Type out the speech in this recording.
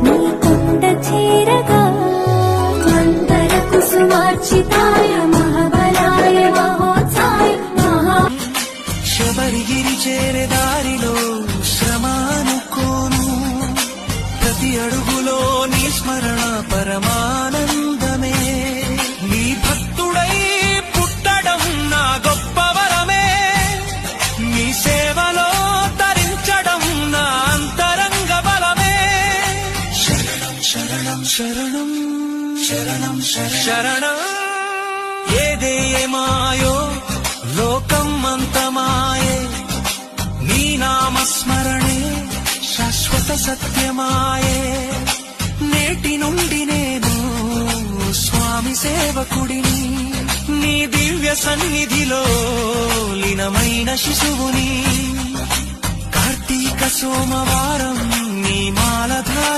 నీ కొండ చేరగా మందర కుసుమార్చితాయ మహాబలాయ మహోత్సాయ శబరిగిరి చేరే దారిలో శ్రమానుకోను ప్రతి అడుగులో నీ స్మరణ పరమానందమే నీ భక్తుడై పుట్టడం నా గొప్ప వరమే నీ సేవలో తరించడం నా అంతరంగ బలమే శరణం శరణం శరణం శరణం శరణం ఏదేమాయో లోకం అంతమాయే నీ నామస్మరణే శాశ్వత సత్యమాయే నేటి నుండి నేను స్వామి సేవకుడిని నీ దివ్య సన్నిధిలో లీనమైన శిశువుని కార్తీక సోమవారం నీ మాలధార